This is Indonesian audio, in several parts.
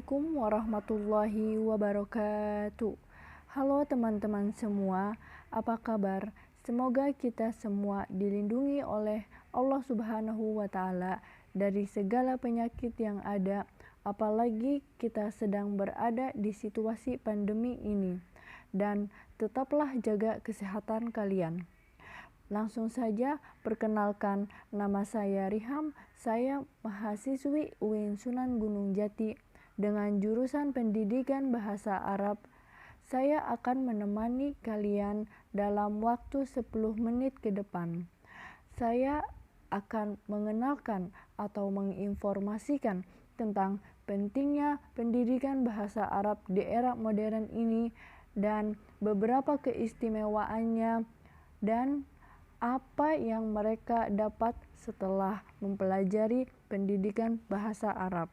Assalamualaikum warahmatullahi wabarakatuh. Halo teman-teman semua, apa kabar? Semoga kita semua dilindungi oleh Allah Subhanahu wa Ta'ala dari segala penyakit yang ada, apalagi kita sedang berada di situasi pandemi ini. Dan tetaplah jaga kesehatan kalian. Langsung saja perkenalkan, nama saya Riham, saya mahasiswi UIN Sunan Gunung Jati dengan jurusan Pendidikan Bahasa Arab. Saya akan menemani kalian dalam waktu 10 menit ke depan. Saya akan mengenalkan atau menginformasikan tentang pentingnya pendidikan bahasa Arab di era modern ini dan beberapa keistimewaannya dan apa yang mereka dapat setelah mempelajari pendidikan bahasa Arab.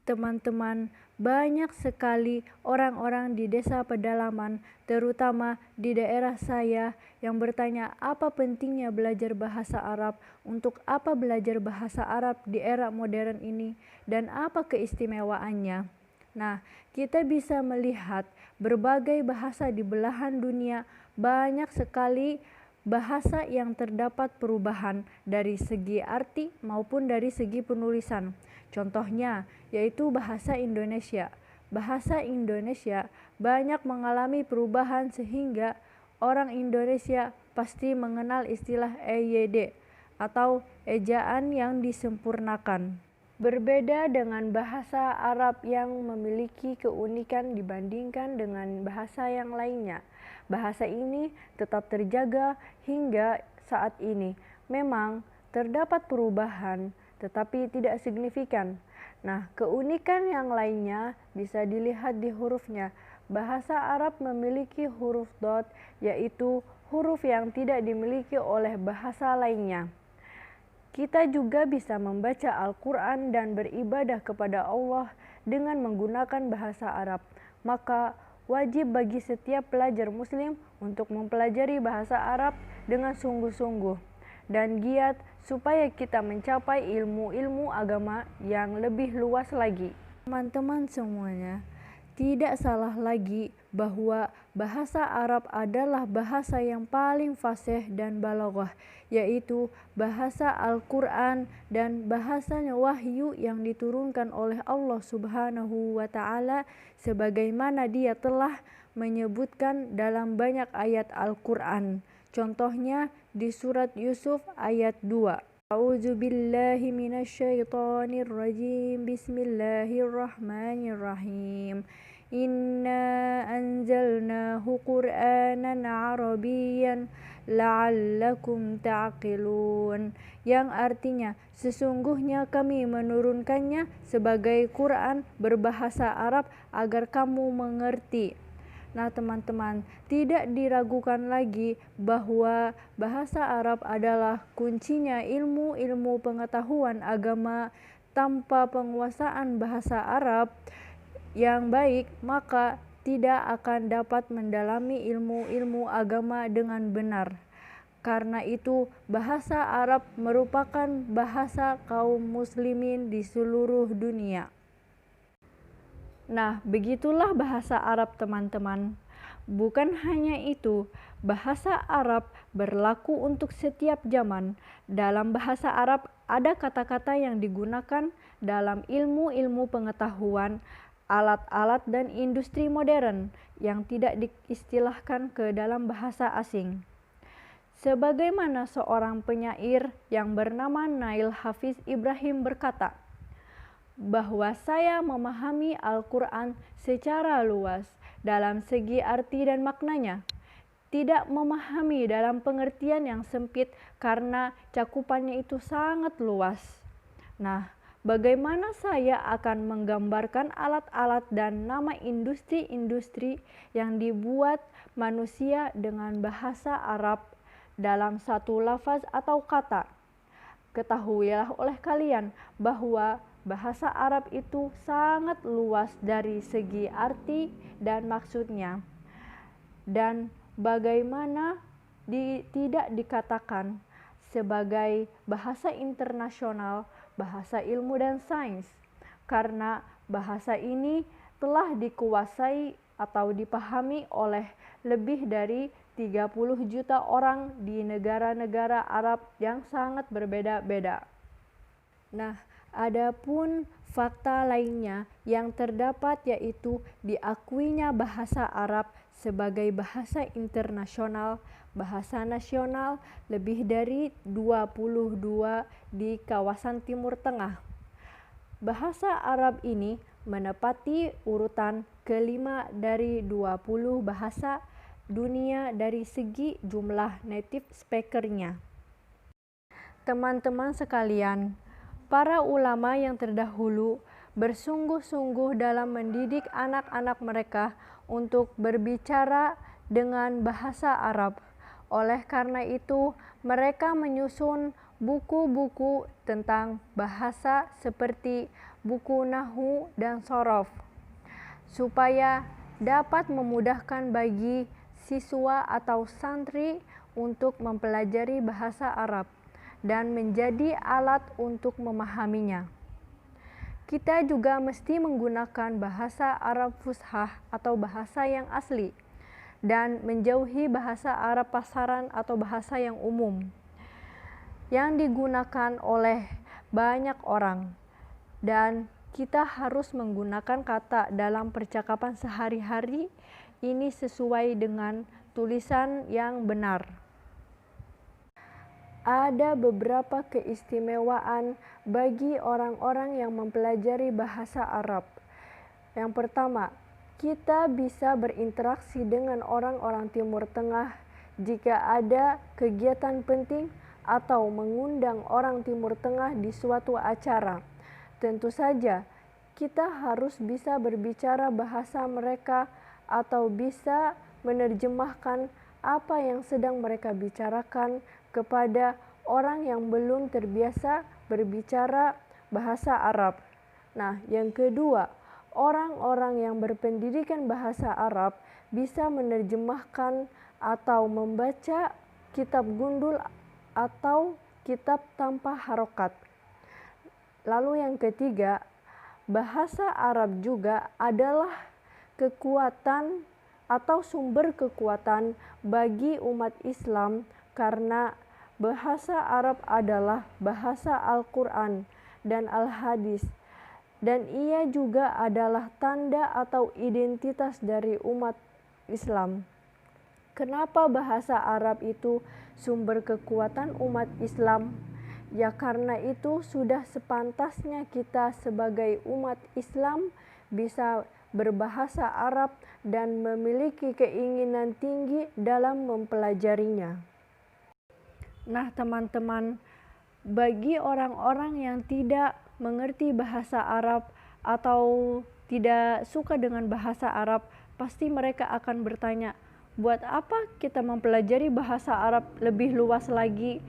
Teman-teman, banyak sekali orang-orang di desa pedalaman, terutama di daerah saya, yang bertanya apa pentingnya belajar bahasa Arab, untuk apa belajar bahasa Arab di era modern ini, dan apa keistimewaannya. Nah, kita bisa melihat berbagai bahasa di belahan dunia, banyak sekali bahasa yang terdapat perubahan dari segi arti maupun dari segi penulisan. Contohnya yaitu bahasa Indonesia. Bahasa Indonesia banyak mengalami perubahan sehingga orang Indonesia pasti mengenal istilah EYD atau ejaan yang disempurnakan. Berbeda dengan bahasa Arab yang memiliki keunikan dibandingkan dengan bahasa yang lainnya. Bahasa ini tetap terjaga hingga saat ini. Memang terdapat perubahan, tetapi tidak signifikan. Nah, keunikan yang lainnya bisa dilihat di hurufnya. Bahasa Arab memiliki huruf dot, yaitu huruf yang tidak dimiliki oleh bahasa lainnya. Kita juga bisa membaca Al-Quran dan beribadah kepada Allah dengan menggunakan bahasa Arab. Maka wajib bagi setiap pelajar muslim untuk mempelajari bahasa Arab dengan sungguh-sungguh dan giat supaya kita mencapai ilmu-ilmu agama yang lebih luas lagi. Teman-teman semuanya, tidak salah lagi bahwa bahasa Arab adalah bahasa yang paling fasih dan balaghah, yaitu bahasa Al-Quran dan bahasanya wahyu yang diturunkan oleh Allah Subhanahu wa Ta'ala, sebagaimana Dia telah menyebutkan dalam banyak ayat Al-Quran. Contohnya di surat Yusuf ayat 2. A'udzu billahi minasyaitonir rajim. Bismillahirrahmanirrahim. Inna anzalnahu Qur'anan Arabiyyan la'allakum ta'qilun, yang artinya sesungguhnya kami menurunkannya sebagai Quran berbahasa Arab agar kamu mengerti. Nah teman-teman, tidak diragukan lagi bahwa bahasa Arab adalah kuncinya ilmu-ilmu pengetahuan agama. Tanpa penguasaan bahasa Arab yang baik, maka tidak akan dapat mendalami ilmu-ilmu agama dengan benar. Karena itu, bahasa Arab merupakan bahasa kaum muslimin di seluruh dunia. Nah, begitulah bahasa Arab teman-teman. Bukan hanya itu, bahasa Arab berlaku untuk setiap zaman. Dalam bahasa Arab ada kata-kata yang digunakan dalam ilmu-ilmu pengetahuan, alat-alat dan industri modern yang tidak diistilahkan ke dalam bahasa asing. Sebagaimana seorang penyair yang bernama Nail Hafiz Ibrahim berkata, bahwa saya memahami Al-Quran secara luas dalam segi arti dan maknanya, tidak memahami dalam pengertian yang sempit karena cakupannya itu sangat luas. Nah, bagaimana saya akan menggambarkan alat-alat dan nama industri-industri yang dibuat manusia dengan bahasa Arab dalam satu lafaz atau kata? Ketahuilah oleh kalian bahwa bahasa Arab itu sangat luas dari segi arti dan maksudnya. Dan bagaimana tidak dikatakan sebagai bahasa internasional, bahasa ilmu dan sains, karena bahasa ini telah dikuasai atau dipahami oleh lebih dari 30 juta orang di negara-negara Arab yang sangat berbeda-beda. Nah, adapun fakta lainnya yang terdapat yaitu diakuinya bahasa Arab sebagai bahasa internasional, bahasa nasional lebih dari 22 di kawasan Timur Tengah. Bahasa Arab ini menepati urutan kelima dari 20 bahasa dunia dari segi jumlah native speaker-nya. Teman-teman sekalian, para ulama yang terdahulu bersungguh-sungguh dalam mendidik anak-anak mereka untuk berbicara dengan bahasa Arab. Oleh karena itu, mereka menyusun buku-buku tentang bahasa seperti buku Nahwu dan Shorof, supaya dapat memudahkan bagi siswa atau santri untuk mempelajari bahasa Arab dan menjadi alat untuk memahaminya. Kita juga mesti menggunakan bahasa Arab Fushah atau bahasa yang asli dan menjauhi bahasa Arab pasaran atau bahasa yang umum yang digunakan oleh banyak orang, dan kita harus menggunakan kata dalam percakapan sehari-hari ini sesuai dengan tulisan yang benar. Ada beberapa keistimewaan bagi orang-orang yang mempelajari bahasa Arab. Yang pertama, kita bisa berinteraksi dengan orang-orang Timur Tengah jika ada kegiatan penting atau mengundang orang Timur Tengah di suatu acara. Tentu saja, kita harus bisa berbicara bahasa mereka atau bisa menerjemahkan apa yang sedang mereka bicarakan kepada orang yang belum terbiasa berbicara bahasa Arab. Nah, yang kedua, orang-orang yang berpendidikan bahasa Arab bisa menerjemahkan atau membaca kitab gundul atau kitab tanpa harokat. Lalu yang ketiga, bahasa Arab juga adalah kekuatan atau sumber kekuatan bagi umat Islam karena bahasa Arab adalah bahasa Al-Quran dan Al-Hadis, dan ia juga adalah tanda atau identitas dari umat Islam. Kenapa bahasa Arab itu sumber kekuatan umat Islam? Ya karena itu sudah sepantasnya kita sebagai umat Islam bisa berbahasa Arab dan memiliki keinginan tinggi dalam mempelajarinya. Nah teman-teman, bagi orang-orang yang tidak mengerti bahasa Arab atau tidak suka dengan bahasa Arab, pasti mereka akan bertanya, buat apa kita mempelajari bahasa Arab lebih luas lagi,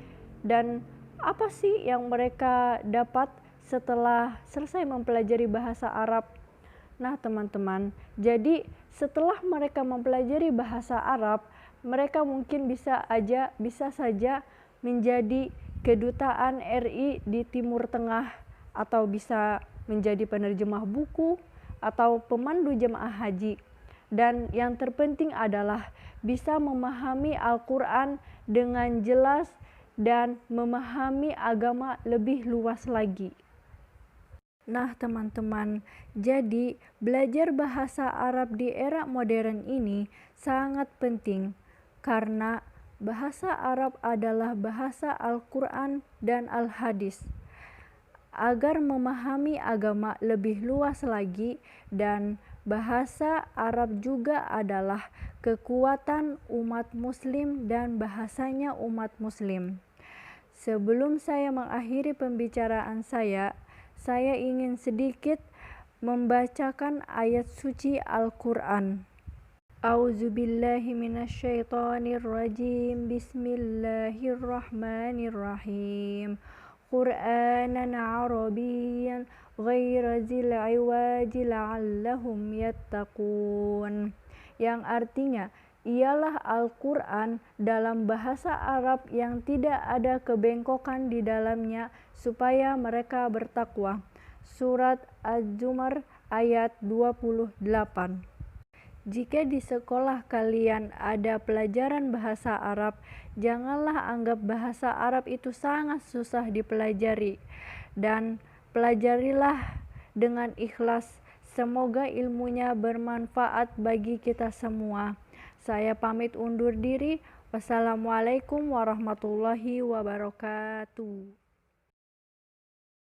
dan apa sih yang mereka dapat setelah selesai mempelajari bahasa Arab? Nah teman-teman, jadi setelah mereka mempelajari bahasa Arab, mereka mungkin bisa saja menjadi kedutaan RI di Timur Tengah, atau bisa menjadi penerjemah buku atau pemandu jemaah haji. Dan yang terpenting adalah bisa memahami Al-Quran dengan jelas dan memahami agama lebih luas lagi. Nah teman-teman, jadi belajar bahasa Arab di era modern ini sangat penting karena bahasa Arab adalah bahasa Al-Quran dan Al-Hadis. Agar memahami agama lebih luas lagi, dan bahasa Arab juga adalah kekuatan umat muslim dan bahasanya umat muslim. Sebelum saya mengakhiri pembicaraan saya ingin sedikit membacakan ayat suci Al-Quran. A'udzubillahi minasyaitonirrajim. Bismillahirrahmanirrahim. Qur'anan Arabiyyan ghaira zil iwaji la'allahum yattaqun, yang artinya ialah Al-Quran dalam bahasa Arab yang tidak ada kebengkokan di dalamnya supaya mereka bertakwa. Surat Az-Zumar ayat 28. Jika di sekolah kalian ada pelajaran bahasa Arab, janganlah anggap bahasa Arab itu sangat susah dipelajari, dan pelajarilah dengan ikhlas. Semoga ilmunya bermanfaat bagi kita semua. Saya pamit undur diri. Wassalamualaikum warahmatullahi wabarakatuh.